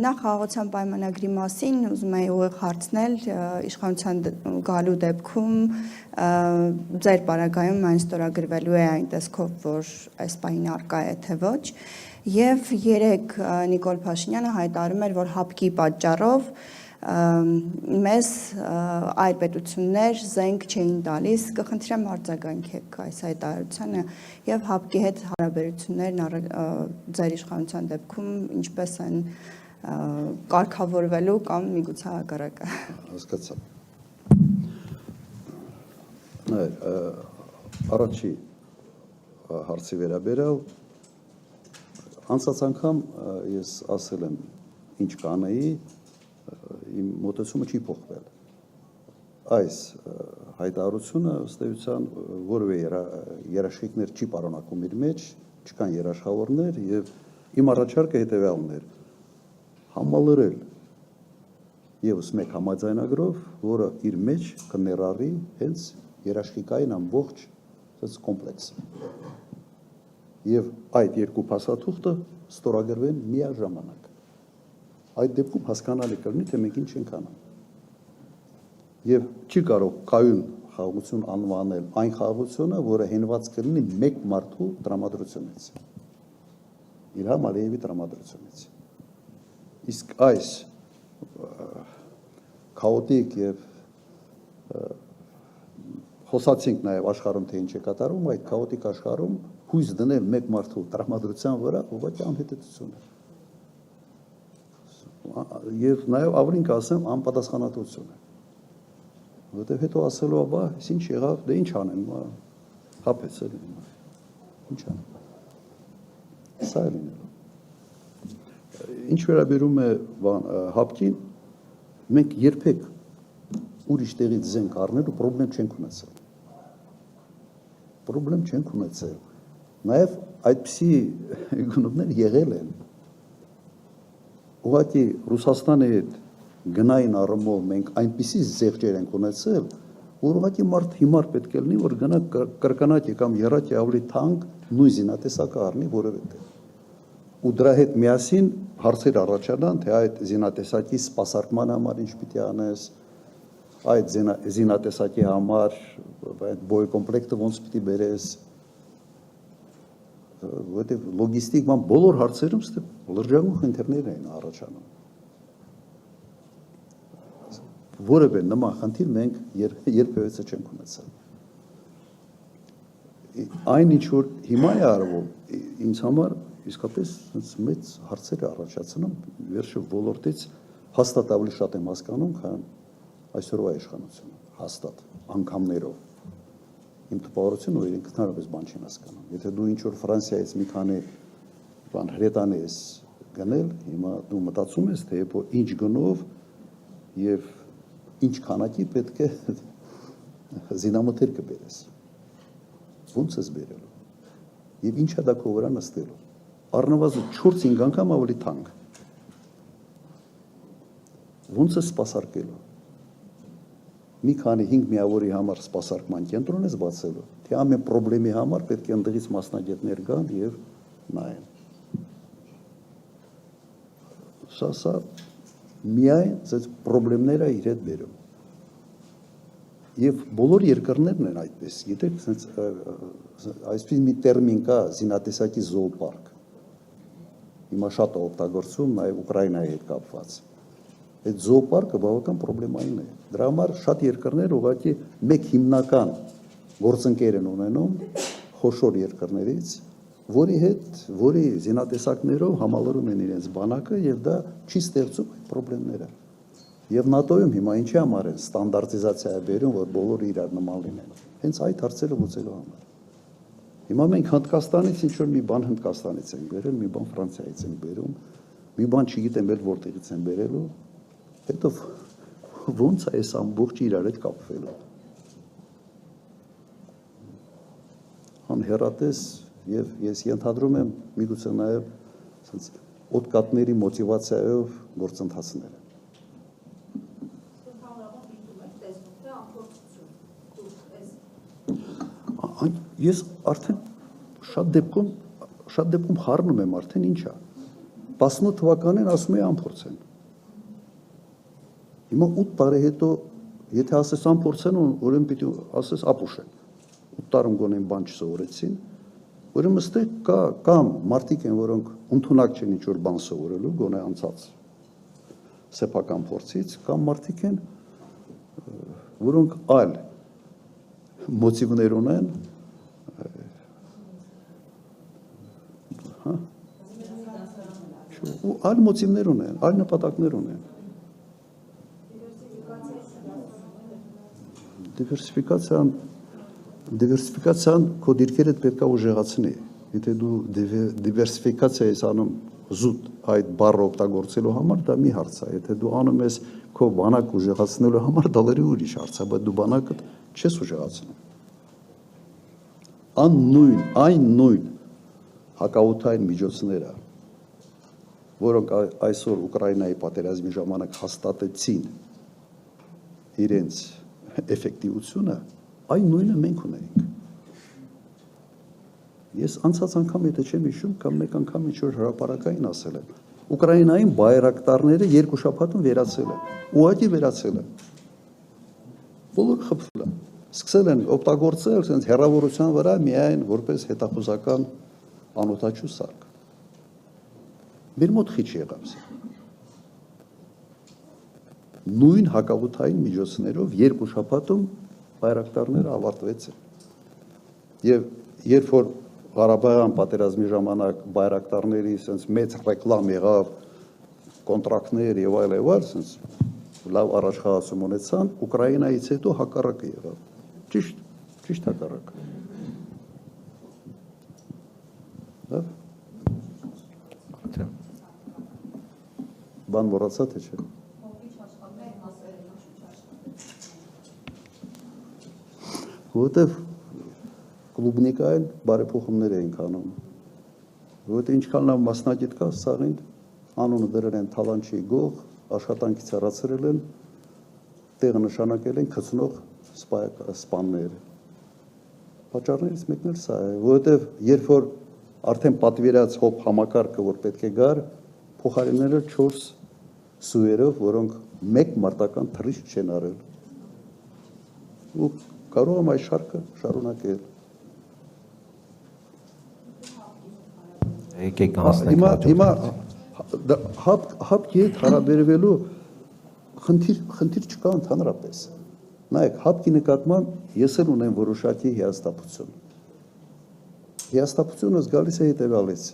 Նախ խաղաղության պայմանագրի մասին ուզում եի ուղիղ հարցնել իշխանության գալու դեպքում ձեր պարագայում այն ստորագրվելու է այն տեսքով, որ այս պահին առկա է թե ոչ, եւ երեք Նիկոլ Փաշինյանը հայտարարում էր, որ հապկի պատճառով մեզ այլ պետություններ զենք չէին տալիս, կխնդրեմ արձագանքեք այս հայտարարությանը եւ հապկի հետ հարաբերություններն ձեր իշխանության դեպքում ինչպես են կարգավորվելու կամ միգուցե հակառակը։ Հասկացա։ Առաջի հարցի վերաբերյալ անցած անգամ ես ասել եմ ինչ կանեի, իմ մոտեցումը չի փոխվել։ Այս հայտարարությունը ըստ էության որևէ երաշխիքներ չի պարունակում իր մեջ, չկան երաշխավորներ եւ իմ առաջարկը հետեւյալն էր. համալրել եւս մեկ համաձայնագրով, որը իր մեջ կներառի հենց երաշխիքային ամբողջ այս կոմպլեքսը։ Եվ այդ երկու փաստաթուղթը ստորագրվեն միաժամանակ։ Այդ դեպքում հասկանալի կլինի, թե մենք ինչ ենք անում։ Եվ չի կարող կայուն խաղաղություն անվանել այն խաղաղությունը, որը հենված կլինի մեկ մարդու տրամադրությունից։ Իլհամ Ալիևի տրամադրությունից։ Իսկ այս քաոտիկ եւ խոսացինք նաեւ աշխարհում թե ինչ է կատարում, այդ քաոտիկ աշխարհում հույս դնել մեկ մարդու տրամադրության վրա ուղղակի անհետեցություն է։ Եվ նաեւ ավելին կասեմ անպատասխանատվություն է։ Որտեւ հետո ասելով, բա, ինչ եղավ, դե ինչ անեմ, հապեց էլի։ Ինչ անեմ։ Սա է լինելու։ Ինչ վերաբերում է հապկին, մենք երբեք ուրիշ տեղից զենք առնելու պրոբլեմ չենք ունեցել։ Պրոբլեմ չենք ունեցել։ Նաեւ այդպիսի գնումներ եղել են։ Ուղղակի Ռուսաստանի հետ գնային առումով մենք այնպիսի զեղչեր ենք ունեցել, որ ուղղակի մարդ հիմար պետք է լինի, որ գնա կրկնակի կամ եռակի ավելի թանկ նույն զինատեսակը առնի որևէ տեղ։ Ու դրա հետ միասին հարցեր առաջանան, թե այդ զինատեսակի սպասարկման համար ինչ պիտի անես, այդ զինատեսակի համար այդ բոյկոմպլեկտը ոնց պիտի բերես, որտեղ լոգիստիկ ման բոլոր հարցերում լրջագույն խնդիրներ էին առաջանում։ Որևէ նման խնդիր մենք երբևէ չենք ունեցել։ Այն ինչ որ հիմա է արվում, ինձ համար իսկապես մեծ հարցեր է առաջացնում, վերջը ոլորտից հաստատ ավելի շատ եմ հասկանում, քան այսօրվա իշխանությունը, հաստատ անգամներով։ Իմ տպավորությունը, որ իրենք հնարավորապես բան չեն հասկանում։ Եթե դու ինչ որ Ֆրանսիայից մի քանի բան հրետանի ես գնել, հիմա դու մտածում ես, թե ինչ գնով եւ ինչ քանակի պետք է զինամթեր կբերես։ Ոնց ես բերելու։ Եվ ինչա դա քո վրա նստելու։ Առնվազն 4-5 անգամ ավելի թանկ։ Ոնց ես սպասարկելու։ Մի քանի 5 միավորի համար սպասարկման կենտրոն ես բացելու, թե ամեն խնդրի համար պետք է ընդդեղից մասնագետներ գան եւ նայեն։ Սա միայն այս խնդիրները իր հետ բերում։ Եվ բոլոր երկրներն են այդպես, գիտեք, այսպես մի տերմին կա զինատեսակի զոոպարկ։ Հիմա շատ է օգտագործվում նաեւ Ուկրաինայի հետ կապված։ Այդ զոոպարկը բավական խնդրային է։ Դրա համար շատ երկրներ ուղղակի մեկ հիմնական գործընկեր են ունենում խոշոր երկրներից, որի զինատեսակներով համալրում են իրենց բանակը եւ դա չի ստեղծում այդ խնդիրները։ Եվ ՆԱՏՕ-ում հիմա ինչի համար են ստանդարտիզացիա է բերում, որ բոլորը իրար նման լինեն։ Հենց այդ հարցերը լուծելու համար։ Հիմա մենք Հնդկաստանից ինչ որ մի բան Հնդկաստանից ենք բերել, մի բան Ֆրանսիայից ենք բերում, մի բան չգիտեմ էլ որտեղից են բերելու, հետո ոնց է այս ամբողջը իրար հետ կապվելու։ Անհեռատես եւ ես ենթադրում եմ միգուցե նաեւ ասած օդկատների մոտիվացիայով գործընթացները։ Ես արդեն շատ դեպքում խառնում եմ արդեն ինչա։ 18 թվականին ասում է ամփորձեն։ Հիմա 8 տարի հետո եթե ասես ամփորձեն, ուրեմն պիտի ասես ապուշեն։ 8 տարում գոնեն բան չսովորեցին, ուրեմն ստե կամ մարդիկ են, որոնք ընդունակ չեն ինչ-որ բան սովորելու, գոնե անցած սեփական փորձից, կամ մարդիկ են, որոնք այլ մոտիվներ ունեն, ու այլ մոտիվներ ունեն, այլ նպատակներ ունեն։ Դիվերսիֆիկացիան քո դիրքերդ պետք է ուժեղացնի։ Եթե դու դիվերսիֆիկացիա ես անում զուտ այդ բառը օգտագործելու համար, դա մի հարց է։ Եթե դու անում ես քո բանակ ուժեղացնելու համար, դա լրի ուրիշ հարց է, բայց դու բանակդ չես ուժեղացնում։ Այն նույն հակաօդային միջոցները, որոնք այսօր Ուկրաինայի պատերազմի ժամանակ հաստատեցին իրենց էֆեկտիվությունը, այն նույնը մենք ունենք։ Ես անցած անգամ եթե չեմ հիշում, կամ մեկ անգամ ինչ-որ հրապարակային ասել եմ, Ուկրաինային բայրակտարները 2 շաբաթում վերացել են, ուղղակի վերացել են։ Բոլորը խփվել են, սկսել են օգտագործել sense հեռավորության վրա միայն որպես հետախուզական անօդաչու սարք։ Մեր մոտ քիչ եղավ սա։ Նույն հակաօդային միջոցներով 2 շաբաթում բայրակտարները ավարտվեցին։ Եվ երբ որ Ղարաբաղյան պատերազմի ժամանակ բայրակտարների sense մեծ ռեկլամ եղավ, կոնտրակտներ եւ այլ, sense լավ առաջխաղացում ունեցան, Ուկրաինայից հետո հակառակը եղավ։ Ճիշտ հակառակը։ Լավ։ Բան մոռացա թե չէ։ Որտեվ կլուբնիկային բարեփոխումներ էին անում։ Որտեղ ինչքան լավ մասնագետ կա, սաղին անունը դրել են Թալանչի գող, աշխատանքից հեռացրել են, տեղը նշանակել են գծնող սպաններ։ Պատճառներից մեկն էլ սա է, որտեվ երբ որ արդեն պատվիրած հոբ համակարգը, որ պետք է գար, փոխարինել 4 սուերով, որոնք մեկ մարտական թռիչք չեն արել։ Ու կարող եմ այս շարքը շարունակել։ Եկեք հասնենք հիմա հապկի հետ հարաբերվելու խնդիր չկա ընդհանրապես։ Նայեք, հապկի նկատմամբ ես էլ ունեմ որոշակի հիասթափություն։ Հիասթափությունս գալիս է հետևյալից։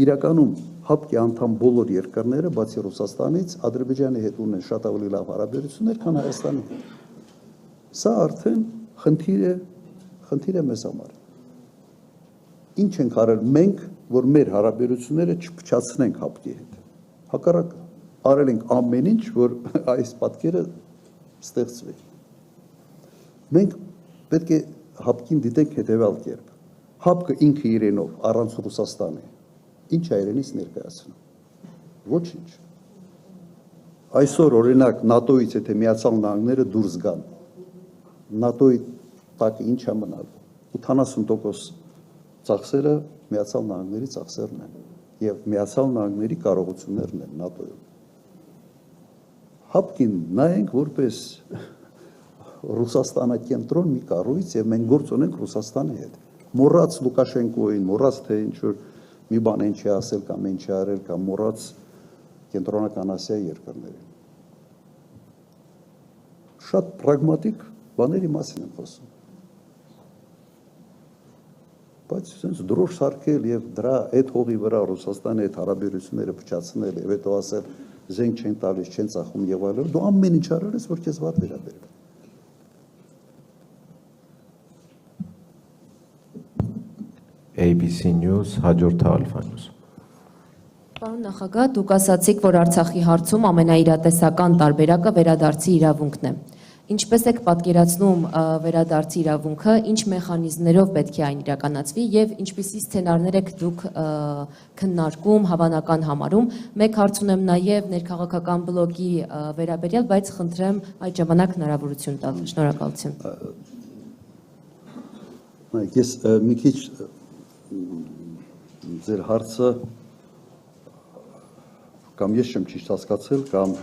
Իրականում հապկի անդամ բոլոր երկրները, բացի Ռուսաստանից, Ադրբեջանի հետ ունեն շատ ավելի լավ հարաբերություններ, քան Հայաստանի հետ։ Սա արդեն խնդիր է մեզ համար։ Ինչ ենք արել մենք, որ մեր հարաբերությունները չփչացնենք հապկի հետ։ Հակառակը, արել ենք ամեն ինչ, որ այս պատկերը ստեղծվի։ Մենք պետք է հապկին դիտենք հետևյալ կերպ։ Հապկը ինքը իրենով առանց Ռուսաստանի ինչ է իրենից ներկայացնում։ Ոչինչ։ Այսօր օրինակ ՆԱՏՕ-ից եթե Միացյալ Նահանգները դուրս գան, ՆԱՏՕ-ի տակ ինչ է մնալու։ 80% ծախսերը Միացյալ Նահանգների ծախսերն են եւ Միացյալ Նահանգների կարողություններն են ՆԱՏՕ-ում։ Հապկին նայենք որպես Ռուսաստանակենտրոն մի կառույց եւ մենք գործ ունենք Ռուսաստանի հետ։ Մոռաց Լուկաշենկոին, մոռաց թե ինչ որ մի բան ինչ է ասել կամ ինչ է արել կամ մոռաց կենտրոնական Ասիայի երկրներին։ Շատ պրագմատիկ բաների մասին եմ խոսում։ Բայց sense դրոշ սարքել եւ դրա այդ հողի վրա Ռուսաստանի հետ հարաբերությունները փչացնել եւ հետո ասել զենք չեն տալիս, չեն ծախում եւ այլն, դու ամեն ինչ արել ես, որ քեզ վատ վերաբերվի։ ABC News, հաջորդ Alpha News։ Պարոն նախագահ, դուք ասացիք, որ Արցախի հարցում ամենաիրատեսական տարբերակը վերադարձի իրավունքն է։ Ինչպես եք պատկերացնում վերադարձի իրավունքը, ինչ մեխանիզմներով պետք է այն իրականացվի եւ ինչպիսի սցենարներ եք դուք քննարկում, հավանական համարում։ Մեկ հարց ունեմ նաեւ ներքաղաքական բլոկի վերաբերյալ, բայց խնդրեմ այդ ժամանակ հնարավորություն տալ։ Շնորհակալություն։ Ես մի քիչ ձեր հարցը կամ ես չեմ ճիշտ հասկացել, կամ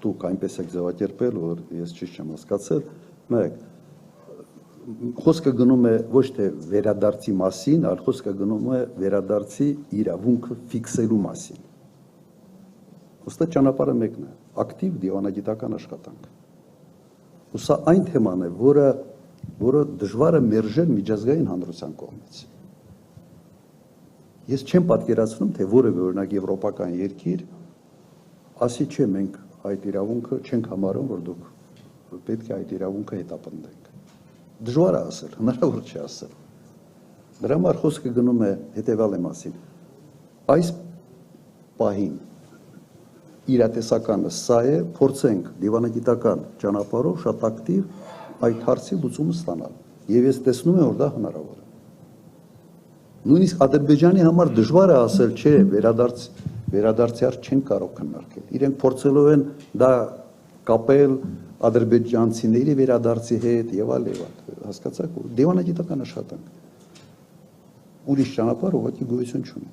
դուք այնպես եք ձևակերպել, որ ես ճիշտ չեմ հասկացել, մեկ խոսքը գնում է ոչ թե վերադարձի մասին, այլ խոսքը գնում է վերադարձի իրավունքը ֆիքսելու մասին։ Ոստը ճանապարհը մեկն է, ակտիվ դիվանագիտական աշխատանք։ Ու սա այն թեման է, որը դժվար է մերժել միջազգային հանրության կողմից։ Ես չեմ պատկերացնում, թե որևէ օրինակ եվրոպական երկիր ասի չէ, մենք այդ իրավունքը չենք համարում, որ դուք պետք է այդ իրավունքը հետապնդենք։ Դժվար է ասել, հնարավոր չէ ասել։ Դրա համար խոսքը գնում է հետևյալի մասին։ Այս պահին իրատեսականը սա է, փորձենք դիվանագիտական ճանապարհով շատ ակտիվ այդ հարցի լուծումը ստանալ։ Եվ ես տեսնում եմ, որ դա հնարավոր է։ Նույնիսկ Ադրբեջանի համար դժվար է ասել, չէ, վերադարձի հարց չեն կարող քննարկել։ Իրենք փորձելով են դա կապել ադրբեջանցիների վերադարձի հետ եւ այլ, հասկացաք, դիվանագիտական աշխատանք։ Ուրիշ ճանապարհ ուղղակի գոյություն չունի։